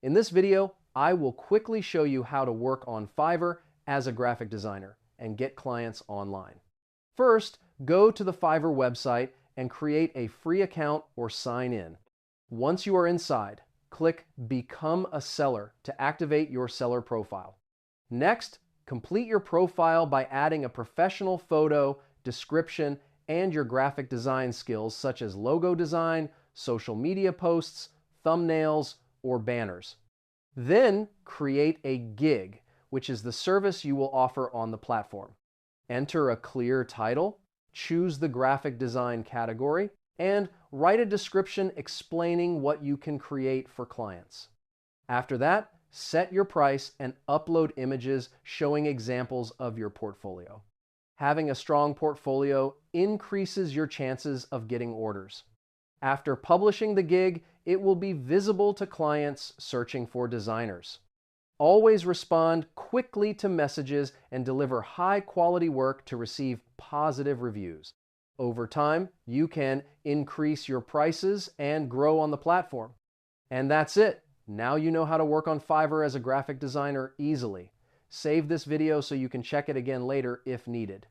In this video, I will quickly show you how to work on Fiverr as a graphic designer and get clients online. First, go to the Fiverr website and create a free account or sign in. Once you are inside, click Become a Seller to activate your seller profile. Next, complete your profile by adding a professional photo, description, and your graphic design skills such as logo design, social media posts, thumbnails, or banners. Then create a gig, which is the service you will offer on the platform. Enter a clear title, choose the graphic design category, and write a description explaining what you can create for clients. After that, set your price and upload images showing examples of your portfolio. Having a strong portfolio increases your chances of getting orders. After publishing the gig, it will be visible to clients searching for designers. Always respond quickly to messages and deliver high-quality work to receive positive reviews. Over time, you can increase your prices and grow on the platform. And that's it. Now you know how to work on Fiverr as a graphic designer easily. Save this video so you can check it again later if needed.